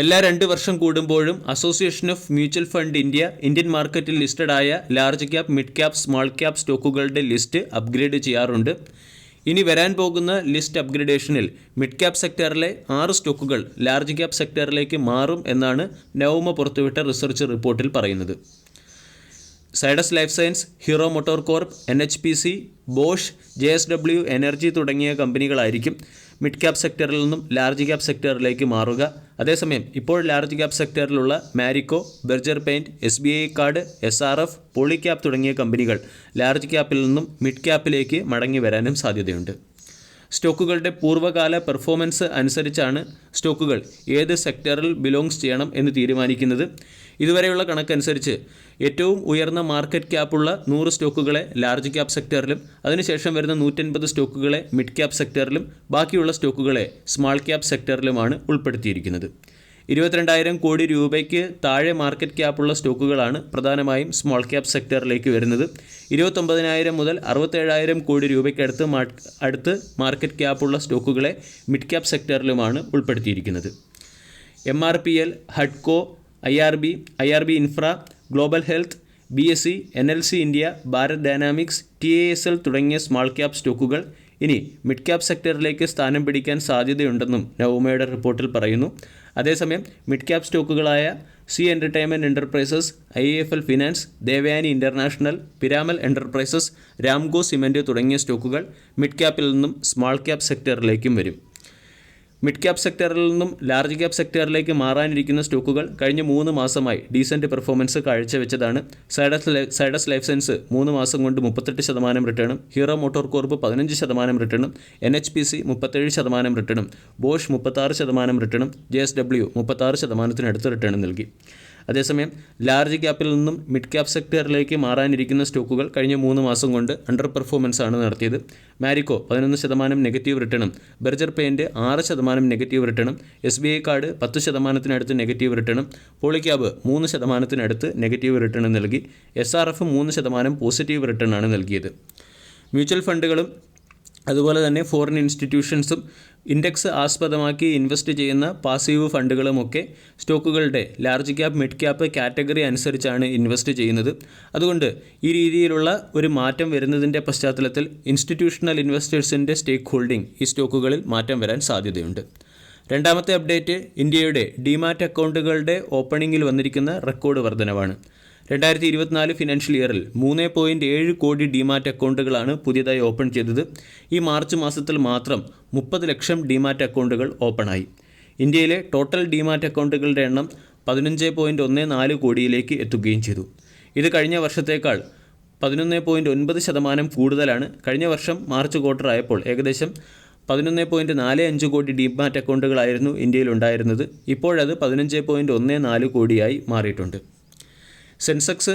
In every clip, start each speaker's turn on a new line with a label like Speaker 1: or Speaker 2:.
Speaker 1: എല്ലാ 2 വർഷം കൂടുമ്പോഴും association of mutual fund Indian മാർക്കറ്റിൽ ലിസ്റ്റഡായ large cap, mid cap, small cap സ്റ്റോക്കുകളുടെ ലിസ്റ്റ് അപ്ഗ്രേഡ് ചെയ്യാറുണ്ട്. ഇനി വരാൻ പോകുന്ന ലിസ്റ്റ് അപ്ഗ്രേഡേഷനിൽ മിഡ് ക്യാപ് സെക്ടറിലെ 6 സ്റ്റോക്കുകൾ ലാർജ് ക്യാപ് സെക്ടറിലേക്ക് മാറും എന്നാണ് നവമ പുറത്തുവിട്ട റിസർച്ച് റിപ്പോർട്ടിൽ പറയുന്നത്. Zydus life science, hero motor corp, NHPC, Bosch, JSW energy തുടങ്ങിയ കമ്പനികളായിരിക്കും മിഡ് ക്യാപ് സെക്ടറിൽ നിന്നും ലാർജ് ക്യാപ് സെക്ടറിലേക്ക് മാറുക. അതേസമയം ഇപ്പോൾ ലാർജ് ക്യാപ് സെക്ടറിലുള്ള Marico, Berger paint, SBI card, SRF, Polycab തുടങ്ങിയ കമ്പനികൾ ലാർജ് ക്യാപ്പിൽ നിന്നും മിഡ് ക്യാപ്പിലേക്ക് മടങ്ങി വരാനും സാധ്യതയുണ്ട്. സ്റ്റോക്കുകളുടെ പൂർവ്വകാല പെർഫോമൻസ് അനുസരിച്ചാണ് സ്റ്റോക്കുകൾ ഏത് സെക്ടറിൽ ബിലോങ്സ് ചെയ്യണം എന്ന് തീരുമാനിക്കുന്നത്. ഇതുവരെയുള്ള കണക്കനുസരിച്ച് ഏറ്റവും ഉയർന്ന മാർക്കറ്റ് ക്യാപ്പുള്ള 100 സ്റ്റോക്കുകളെ ലാർജ് ക്യാപ് സെക്ടറിലും അതിനുശേഷം വരുന്ന 150 സ്റ്റോക്കുകളെ മിഡ് ക്യാപ് സെക്ടറിലും ബാക്കിയുള്ള സ്റ്റോക്കുകളെ സ്മാൾ ക്യാപ് സെക്ടറിലുമാണ് ഉൾപ്പെടുത്തിയിരിക്കുന്നത്. 22,000 കോടി രൂപയ്ക്ക് താഴെ മാർക്കറ്റ് ക്യാപ്പുള്ള സ്റ്റോക്കുകളാണ് പ്രധാനമായും സ്മോൾ ക്യാപ് സെക്ടറിലേക്ക് വരുന്നത്. 29,000 മുതൽ 67,000 കോടി രൂപയ്ക്കടുത്ത് മാർക്കറ്റ് ക്യാപ്പുള്ള സ്റ്റോക്കുകളെ മിഡ് ക്യാപ് സെക്ടറിലുമാണ് ഉൾപ്പെടുത്തിയിരിക്കുന്നത്. MRPL, ഹഡ്കോ, IRB infra, global health, BSE, NLC India, Bharat dynamics, TASL തുടങ്ങിയ സ്മാൾ ക്യാപ് സ്റ്റോക്കുകൾ ഇനി മിഡ് ക്യാപ് സെക്ടറിലേക്ക് സ്ഥാനം പിടിക്കാൻ സാധ്യതയുണ്ടെന്നും നവമയുടെ റിപ്പോർട്ടിൽ പറയുന്നു. അതേസമയം മിഡ് ക്യാപ് സ്റ്റോക്കുകളായ Zee entertainment enterprises, IIFL finance, Devyani international, Piramal enterprises, Ramco cement തുടങ്ങിയ സ്റ്റോക്കുകൾ മിഡ് ക്യാപ്പിൽ നിന്നും സ്മാൾ ക്യാപ് സെക്ടറിലേക്കും വരും. മിഡ് ക്യാപ് സെക്ടറിൽ നിന്നും ലാർജ് ക്യാപ് മാറാനിരിക്കുന്ന സ്റ്റോക്കുകൾ കഴിഞ്ഞ 3 മാസമായി ഡീസൻറ്റ് പെർഫോമൻസ് കാഴ്ചവെച്ചതാണ്. സൈഡസ് ലൈഫ് സയൻസ് 3 മാസം കൊണ്ട് 38% റിട്ടേണും, ഹീറോ മോട്ടോർ കോർപ്പ് 15% റിട്ടേണും, NHPC 37% റിട്ടേണും, ബോഷ് 36% റിട്ടേണും, JSW 36%-നടുത്ത് റിട്ടേണും നൽകി. അതേസമയം ലാർജ് ക്യാപ്പിൽ നിന്നും മിഡ് ക്യാപ് സെക്ടറിലേക്ക് മാറാനിരിക്കുന്ന സ്റ്റോക്കുകൾ കഴിഞ്ഞ 3 മാസം കൊണ്ട് അണ്ടർ പെർഫോമൻസ് ആണ് നടത്തിയത്. മാരിക്കോ 11% നെഗറ്റീവ് റിട്ടേണും, ബെർജർ പെയിൻറ്റ് 6% നെഗറ്റീവ് റിട്ടേണും, SBI കാർഡ് 10%-നടുത്ത് നെഗറ്റീവ് റിട്ടേണും, പോളിക്യാബ് 3%-നടുത്ത് നെഗറ്റീവ് റിട്ടേണും നൽകി. SRF 3% പോസിറ്റീവ് റിട്ടേണാണ് നൽകിയത്. മ്യൂച്വൽ ഫണ്ടുകളും അതുപോലെ തന്നെ ഫോറിൻ ഇൻസ്റ്റിറ്റ്യൂഷൻസും ഇൻഡെക്സ് ആസ്പദമാക്കി ഇൻവെസ്റ്റ് ചെയ്യുന്ന പാസീവ് ഫണ്ടുകളുമൊക്കെ സ്റ്റോക്കുകളുടെ large cap, mid cap category അനുസരിച്ചാണ് ഇൻവെസ്റ്റ് ചെയ്യുന്നത്. അതുകൊണ്ട് ഈ രീതിയിലുള്ള ഒരു മാറ്റം വരുന്നതിൻ്റെ പശ്ചാത്തലത്തിൽ ഇൻസ്റ്റിറ്റ്യൂഷണൽ ഇൻവെസ്റ്റേഴ്സിൻ്റെ സ്റ്റേക്ക് ഹോൾഡിംഗ് ഈ സ്റ്റോക്കുകളിൽ മാറ്റം വരാൻ സാധ്യതയുണ്ട്. രണ്ടാമത്തെ അപ്ഡേറ്റ് ഡിമാറ്റ് ഡിമാറ്റ് അക്കൗണ്ടുകളുടെ ഓപ്പണിങ്ങിൽ വന്നിരിക്കുന്ന റെക്കോർഡ് വർധനവാണ്. 2024 ഫിനാൻഷ്യൽ ഇയറിൽ 3.7 കോടി ഡിമാറ്റ് അക്കൗണ്ടുകളാണ് പുതിയതായി ഓപ്പൺ ചെയ്തത്. ഈ മാർച്ച് മാസത്തിൽ മാത്രം 30 ലക്ഷം ഡിമാറ്റ് അക്കൗണ്ടുകൾ ഓപ്പണായി. ഇന്ത്യയിലെ ടോട്ടൽ ഡിമാറ്റ് അക്കൗണ്ടുകളുടെ എണ്ണം 15.14 കോടിയിലേക്ക് എത്തുകയും ചെയ്തു. ഇത് കഴിഞ്ഞ വർഷത്തേക്കാൾ 11.9% കൂടുതലാണ്. കഴിഞ്ഞ വർഷം മാർച്ച് ക്വാർട്ടർ ആയപ്പോൾ ഏകദേശം 11.45 കോടി ഡിമാറ്റ് അക്കൗണ്ടുകളായിരുന്നു ഇന്ത്യയിൽ ഉണ്ടായിരുന്നത്. ഇപ്പോഴത് 15.14 കോടിയായി മാറിയിട്ടുണ്ട്. സെൻസെക്സ്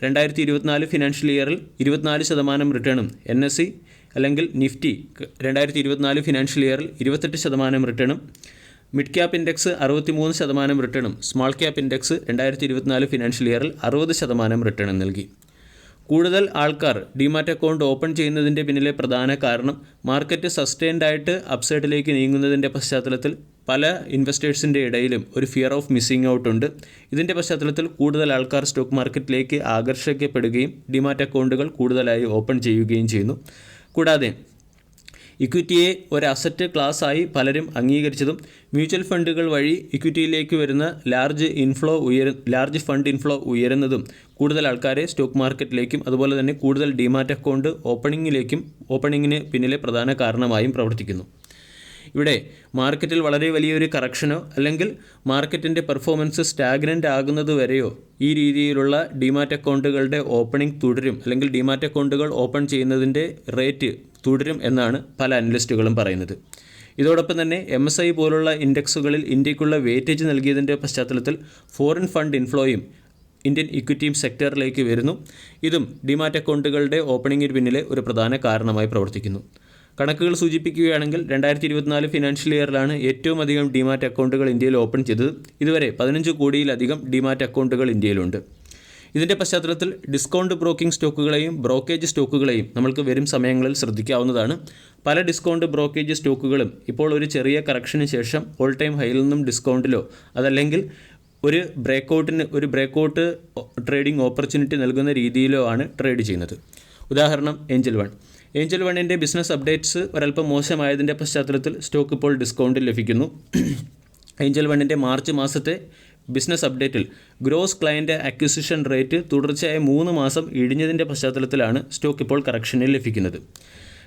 Speaker 1: 2024 ഫിനാൻഷ്യൽ ഇയറിൽ 24% റിട്ടേണും, NSE അല്ലെങ്കിൽ നിഫ്റ്റി 2024 ഫിനാൻഷ്യൽ ഇയറിൽ 28% റിട്ടേണും, മിഡ് ക്യാപ് ഇൻഡെക്സ് 63% റിട്ടേണും, സ്മാൾ ക്യാപ് ഇൻഡെക്സ് 2024 ഫിനാൻഷ്യൽ ഇയറിൽ 60% റിട്ടേണും നൽകി. കൂടുതൽ ആൾക്കാർ ഡിമാറ്റ് അക്കൗണ്ട് ഓപ്പൺ ചെയ്യുന്നതിൻ്റെ പിന്നിലെ പ്രധാന കാരണം മാർക്കറ്റ് സസ്റ്റെയിൻഡായിട്ട് അപ്സൈഡിലേക്ക് നീങ്ങുന്നതിൻ്റെ പശ്ചാത്തലത്തിൽ പല ഇൻവെസ്റ്റേഴ്സിൻ്റെ ഇടയിലും ഒരു ഫിയർ ഓഫ് മിസ്സിംഗ് ഔട്ട് ഉണ്ട്. ഇതിൻ്റെ പശ്ചാത്തലത്തിൽ കൂടുതൽ ആൾക്കാർ സ്റ്റോക്ക് മാർക്കറ്റിലേക്ക് ആകർഷിക്കപ്പെടുകയും ഡിമാറ്റ് അക്കൗണ്ടുകൾ കൂടുതലായി ഓപ്പൺ ചെയ്യുകയും ചെയ്യുന്നു. കൂടാതെ ഇക്വിറ്റിയെ ഒരു അസറ്റ് ക്ലാസ്സായി പലരും അംഗീകരിച്ചതും മ്യൂച്വൽ ഫണ്ടുകൾ വഴി ഇക്വിറ്റിയിലേക്ക് വരുന്ന ലാർജ് ഫണ്ട് ഇൻഫ്ലോ ഉയരുന്നതും കൂടുതൽ ആൾക്കാരെ സ്റ്റോക്ക് മാർക്കറ്റിലേക്കും അതുപോലെ തന്നെ കൂടുതൽ ഡിമാറ്റ് അക്കൗണ്ട് ഓപ്പണിങ്ങിന് പിന്നിലെ പ്രധാന കാരണമായും പ്രവർത്തിക്കുന്നു. ഇവിടെ മാർക്കറ്റിൽ വളരെ വലിയൊരു കറക്ഷനോ അല്ലെങ്കിൽ മാർക്കറ്റിൻ്റെ പെർഫോമൻസ് സ്റ്റാഗ്നൻ്റ് ആകുന്നത് വരെയോ ഈ രീതിയിലുള്ള ഡിമാറ്റ് അക്കൗണ്ടുകളുടെ ഓപ്പണിംഗ് തുടരും, അല്ലെങ്കിൽ ഡിമാറ്റ് അക്കൗണ്ടുകൾ ഓപ്പൺ ചെയ്യുന്നതിൻ്റെ റേറ്റ് തുടരും എന്നാണ് പല അനലിസ്റ്റുകളും പറയുന്നത്. ഇതോടൊപ്പം തന്നെ MSI പോലുള്ള ഇൻഡെക്സുകളിൽ ഇന്ത്യക്കുള്ള വെയിറ്റേജ് നൽകിയതിൻ്റെ പശ്ചാത്തലത്തിൽ ഫോറിൻ ഫണ്ട് ഇൻഫ്ലോയും ഇന്ത്യൻ ഇക്വിറ്റി സെക്ടറിലേക്ക് വരുന്നു. ഇതും ഡിമാറ്റ് അക്കൗണ്ടുകളുടെ ഓപ്പണിങ്ങിന് പിന്നിലെ ഒരു പ്രധാന കാരണമായി പ്രവർത്തിക്കുന്നു. കണക്കുകൾ സൂചിപ്പിക്കുകയാണെങ്കിൽ 2024 ഫിനാൻഷ്യൽ ഇയറിലാണ് ഏറ്റവും അധികം ഡിമാറ്റ് അക്കൗണ്ടുകൾ ഇന്ത്യയിൽ ഓപ്പൺ ചെയ്തത്. ഇതുവരെ 15 കോടിയിലധികം ഡിമാറ്റ് അക്കൗണ്ടുകൾ ഇന്ത്യയിലുണ്ട്. ഇതിൻ്റെ പശ്ചാത്തലത്തിൽ ഡിസ്കൗണ്ട് ബ്രോക്കിംഗ് സ്റ്റോക്കുകളെയും ബ്രോക്കേജ് സ്റ്റോക്കുകളെയും നമ്മൾക്ക് വരും സമയങ്ങളിൽ ശ്രദ്ധിക്കാവുന്നതാണ്. പല ഡിസ്കൗണ്ട് ബ്രോക്കേജ് സ്റ്റോക്കുകളും ഇപ്പോൾ ഒരു ചെറിയ കറക്ഷന് ശേഷം ഓൾ ടൈം ഹൈയിൽ നിന്നും ഡിസ്കൗണ്ടിലോ അതല്ലെങ്കിൽ ഒരു ബ്രേക്കൗട്ട് ട്രേഡിംഗ് ഓപ്പർച്യൂണിറ്റി നൽകുന്ന രീതിയിലോ ആണ് ട്രേഡ് ചെയ്യുന്നത്. ഉദാഹരണം ഏഞ്ചൽ വണ്ണിൻ്റെ ബിസിനസ് അപ്ഡേറ്റ്സ് ഒരല്പം മോശമായതിൻ്റെ പശ്ചാത്തലത്തിൽ സ്റ്റോക്ക് ഇപ്പോൾ ഡിസ്കൗണ്ടിൽ ലഭിക്കുന്നു. ഏഞ്ചൽ വണ്ണിൻ്റെ മാർച്ച് മാസത്തെ ബിസിനസ് അപ്ഡേറ്റിൽ ഗ്രോസ് ക്ലയൻറ്റ് അക്വിസിഷൻ റേറ്റ് തുടർച്ചയായ 3 മാസം ഇടിഞ്ഞതിൻ്റെ പശ്ചാത്തലത്തിലാണ് സ്റ്റോക്ക് ഇപ്പോൾ കറക്ഷനിൽ ലഭിക്കുന്നത്.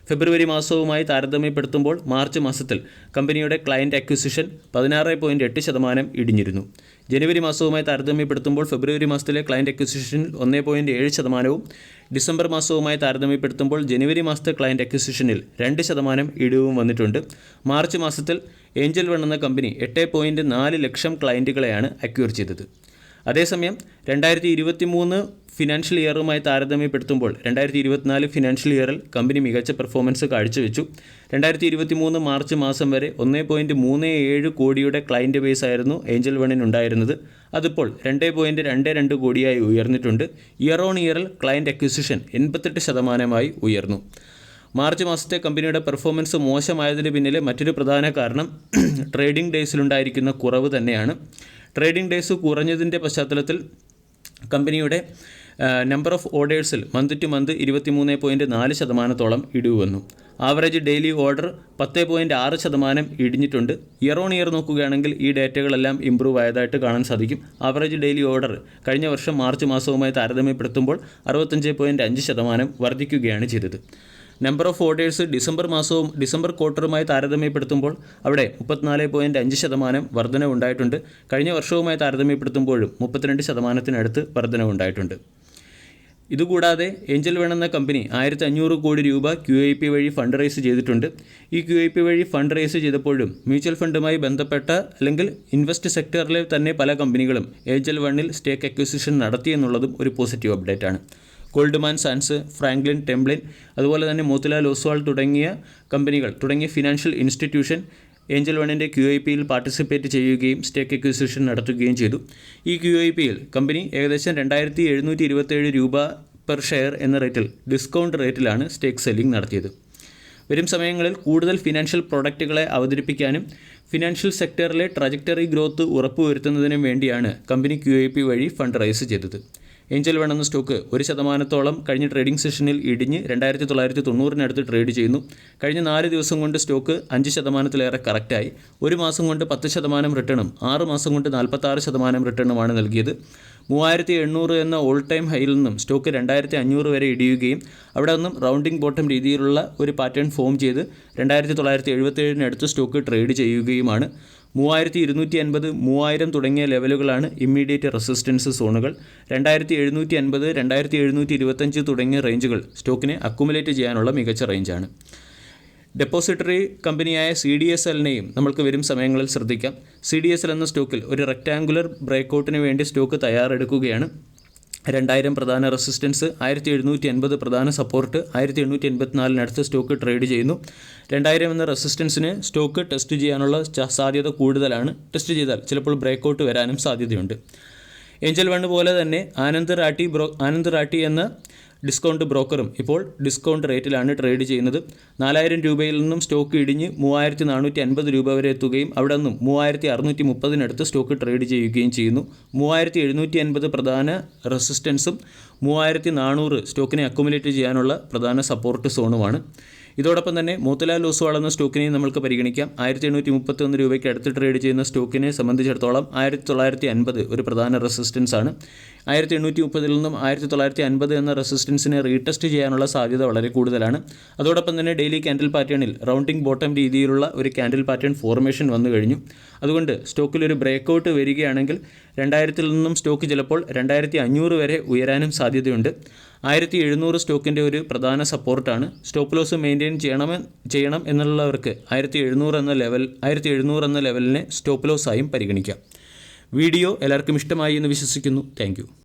Speaker 1: ഫെബ്രുവരി മാസവുമായി താരതമ്യപ്പെടുത്തുമ്പോൾ മാർച്ച് മാസത്തിൽ കമ്പനിയുടെ ക്ലയൻറ്റ് അക്വിസിഷൻ 16.8% ഇടിഞ്ഞിരുന്നു. ജനുവരി മാസവുമായി താരതമ്യപ്പെടുത്തുമ്പോൾ ഫെബ്രുവരി മാസത്തിലെ ക്ലയൻറ്റ് അക്വിസിഷനിൽ 1.7%, ഡിസംബർ മാസവുമായി താരതമ്യപ്പെടുത്തുമ്പോൾ ജനുവരി മാസത്തെ ക്ലയൻറ്റ് അക്വിസിഷനിൽ 2% ഇടിവും വന്നിട്ടുണ്ട്. മാർച്ച് മാസത്തിൽ ഏഞ്ചൽ വൺ എന്ന കമ്പനി 8.4 ലക്ഷം ക്ലയൻറ്റുകളെയാണ് അക്വയർ ചെയ്തത്. അതേസമയം 2023 ഫിനാൻഷ്യൽ ഇയറുമായി താരതമ്യപ്പെടുത്തുമ്പോൾ 2024 ഫിനാൻഷ്യൽ ഇയറിൽ കമ്പനി മികച്ച പെർഫോമൻസ് കാഴ്ചവെച്ചു. 2023 മാർച്ച് മാസം വരെ 1.37 കോടിയുടെ ക്ലയൻറ്റ് ബേസ് ആയിരുന്നു ഏഞ്ചൽ വണ്ണിനുണ്ടായിരുന്നത്. അതിപ്പോൾ 2.22 കോടിയായി ഉയർന്നിട്ടുണ്ട്. ഇയർ ഓൺ ഇയറിൽ ക്ലയൻറ്റ് അക്വിസിഷൻ 88% ഉയർന്നു. മാർച്ച് മാസത്തെ കമ്പനിയുടെ പെർഫോമൻസ് മോശമായതിന് പിന്നിലെ മറ്റൊരു പ്രധാന കാരണം ട്രേഡിംഗ് ഡേയ്സിലുണ്ടായിരിക്കുന്ന കുറവ് തന്നെയാണ്. ട്രേഡിംഗ് ഡേയ്സ് കുറഞ്ഞതിൻ്റെ പശ്ചാത്തലത്തിൽ കമ്പനിയുടെ നമ്പർ ഓഫ് ഓർഡേഴ്സിൽ മന്ത് ടു മന്ത് 23.4% ഇടിവ് വന്നു. ആവറേജ് ഡെയിലി ഓർഡർ 10.6% ഇടിഞ്ഞിട്ടുണ്ട്. ഇയർ ഓൺ ഇയർ നോക്കുകയാണെങ്കിൽ ഈ ഡേറ്റകളെല്ലാം ഇമ്പ്രൂവ് ആയതായിട്ട് കാണാൻ സാധിക്കും. ആവറേജ് ഡെയിലി ഓർഡർ കഴിഞ്ഞ വർഷം മാർച്ച് മാസവുമായി താരതമ്യപ്പെടുത്തുമ്പോൾ 65.5% വർദ്ധിക്കുകയാണ് ചെയ്തത്. നമ്പർ ഓഫ് ഓർഡേഴ്സ് ഡിസംബർ ക്വാർട്ടറുമായി താരതമ്യപ്പെടുത്തുമ്പോൾ അവിടെ 34.5% വർധനവുണ്ടായിട്ടുണ്ട്. കഴിഞ്ഞ വർഷവുമായി താരതമ്യപ്പെടുത്തുമ്പോഴും 32%-നടുത്ത് വർധനവുണ്ടായിട്ടുണ്ട്. ഇതുകൂടാതെ ഏഞ്ചൽ വൺ എന്ന കമ്പനി 1500 കോടി രൂപ QIP വഴി ഫണ്ട് റേസ് ചെയ്തിട്ടുണ്ട്. ഈ QIP വഴി ഫണ്ട് റേസ് ചെയ്തപ്പോഴും മ്യൂച്വൽ ഫണ്ടുമായി ബന്ധപ്പെട്ട അല്ലെങ്കിൽ ഇൻവെസ്റ്റ് സെക്ടറിലെ തന്നെ പല കമ്പനികളും ഏഞ്ചൽ വണ്ണിൽ സ്റ്റേക്ക് അക്വിസിഷൻ നടത്തിയെന്നുള്ളതും ഒരു പോസിറ്റീവ് അപ്ഡേറ്റ് ആണ്. ഗോൾഡ്മാൻ സാൻസ്, ഫ്രാങ്ക്ലിൻ ടെംപ്ലിൻ, അതുപോലെ തന്നെ മോത്തിലാൽ ഒസ്വാൾ തുടങ്ങിയ ഫിനാൻഷ്യൽ ഇൻസ്റ്റിറ്റ്യൂഷൻ ഏഞ്ചൽ വണ്ണിൻ്റെ QIPയിൽ പാർട്ടിസിപ്പേറ്റ് ചെയ്യുകയും സ്റ്റേക്ക് അക്വിസിഷൻ നടത്തുകയും ചെയ്തു. ഈ QIPയിൽ കമ്പനി ഏകദേശം 2727 രൂപ പെർ ഷെയർ എന്ന റേറ്റിൽ ഡിസ്കൗണ്ട് റേറ്റിലാണ് സ്റ്റേക്ക് സെല്ലിംഗ് നടത്തിയത്. വരും സമയങ്ങളിൽ കൂടുതൽ ഫിനാൻഷ്യൽ പ്രൊഡക്റ്റുകളെ അവതരിപ്പിക്കാനും ഫിനാൻഷ്യൽ സെക്ടറിലെ ട്രജക്ടറി ഗ്രോത്ത് ഉറപ്പുവരുത്തുന്നതിനും വേണ്ടിയാണ് കമ്പനി QIP വഴി ഫണ്ട് റൈസ് ചെയ്തത്. ഏഞ്ചൽ വൺ എന്ന സ്റ്റോക്ക് 1% കഴിഞ്ഞ ട്രേഡിംഗ് സെഷനിൽ ഇടിഞ്ഞ് 2990 ട്രേഡ് ചെയ്യുന്നു. കഴിഞ്ഞ 4 ദിവസം കൊണ്ട് സ്റ്റോക്ക് 5%-ലേറെ കറക്റ്റായി. 1 മാസം കൊണ്ട് 10% റിട്ടേണും 6 മാസം കൊണ്ട് 46% റിട്ടേണുമാണ് നൽകിയത്. 3800 എന്ന ഓൾ ടൈം ഹൈയിൽ നിന്നും സ്റ്റോക്ക് 2500 വരെ ഇടിയുകയും അവിടെ നിന്നും റൗണ്ടിംഗ് ബോട്ടം രീതിയിലുള്ള ഒരു പാറ്റേൺ ഫോം ചെയ്ത് 2977 സ്റ്റോക്ക് ട്രേഡ് ചെയ്യുകയുമാണ്. 3250, 3000 തുടങ്ങിയ ലെവലുകളാണ് ഇമ്മീഡിയറ്റ് റെസിസ്റ്റൻസ് സോണുകൾ. 2750, 2725 തുടങ്ങിയ റേഞ്ചുകൾ സ്റ്റോക്കിനെ അക്കുമുലേറ്റ് ചെയ്യാനുള്ള മികച്ച റേഞ്ചാണ്. ഡെപ്പോസിറ്ററി കമ്പനിയായ CDSLനെയും നമ്മൾക്ക് വരും സമയങ്ങളിൽ ശ്രദ്ധിക്കാം. CDSL എന്ന സ്റ്റോക്കിൽ ഒരു റെക്റ്റാങ്കുലർ ബ്രേക്കൗട്ടിന് വേണ്ടി സ്റ്റോക്ക് തയ്യാറെടുക്കുകയാണ്. 2000 പ്രധാന റെസിസ്റ്റൻസ്, 1780 പ്രധാന സപ്പോർട്ട്, 1884 സ്റ്റോക്ക് ട്രേഡ് ചെയ്യുന്നു. 2000 എന്ന റെസിസ്റ്റൻസിന് സ്റ്റോക്ക് ടെസ്റ്റ് ചെയ്യാനുള്ള സാധ്യത കൂടുതലാണ്. ടെസ്റ്റ് ചെയ്താൽ ചിലപ്പോൾ ബ്രേക്കൗട്ട് വരാനും സാധ്യതയുണ്ട്. ഏഞ്ചൽ വൺ പോലെ തന്നെ ആനന്ദ് റാട്ടി എന്ന ഡിസ്കൗണ്ട് ബ്രോക്കറും ഇപ്പോൾ ഡിസ്കൗണ്ട് റേറ്റിലാണ് ട്രേഡ് ചെയ്യുന്നത്. 4000 രൂപയിൽ നിന്നും സ്റ്റോക്ക് ഇടിഞ്ഞ് 3450 രൂപ വരെ എത്തുകയും അവിടെ നിന്നും 3630 സ്റ്റോക്ക് ട്രേഡ് ചെയ്യുകയും ചെയ്യുന്നു. 3750 പ്രധാന റെസിസ്റ്റൻസും 3400 സ്റ്റോക്കിനെ അക്കുമുലേറ്റ് ചെയ്യാനുള്ള പ്രധാന സപ്പോർട്ട് സോണുമാണ്. ഇതോടൊപ്പം തന്നെ മോത്തിലാൽ ഒസ്വാൾ എന്ന സ്റ്റോക്കിനെയും നമ്മൾക്ക് പരിഗണിക്കാം. 1831 രൂപയ്ക്ക് അടുത്ത് ട്രേഡ് ചെയ്യുന്ന സ്റ്റോക്കിനെ സംബന്ധിച്ചിടത്തോളം 1950 ഒരു പ്രധാന റെസിസ്റ്റൻസ് ആണ്. 1830 നിന്നും 1950 എന്ന റെസിസ്റ്റൻസിനെ റീടെസ്റ്റ് ചെയ്യാനുള്ള സാധ്യത വളരെ കൂടുതലാണ്. അതോടൊപ്പം തന്നെ ഡെയിലി ക്യാൻഡിൽ പാറ്റേണിൽ റൗണ്ടിംഗ് ബോട്ടം രീതിയിലുള്ള ഒരു ക്യാൻഡിൽ പാറ്റേൺ ഫോർമേഷൻ വന്നു കഴിഞ്ഞു. അതുകൊണ്ട് സ്റ്റോക്കിൽ ഒരു ബ്രേക്കൗട്ട് വരികയാണെങ്കിൽ 2000 നിന്നും സ്റ്റോക്ക് ചിലപ്പോൾ 2500 വരെ ഉയരാനും സാധ്യതയുണ്ട്. 1700 സ്റ്റോക്കിൻ്റെ ഒരു പ്രധാന സപ്പോർട്ടാണ്. സ്റ്റോപ്പ് ലോസ് മെയിൻറ്റെയിൻ ചെയ്യണം എന്നുള്ളവർക്ക് 1700 എന്ന ലെവലിനെ സ്റ്റോപ്പ് ലോസായും പരിഗണിക്കാം. വീഡിയോ എല്ലാവർക്കും ഇഷ്ടമായി എന്ന് വിശ്വസിക്കുന്നു. താങ്ക്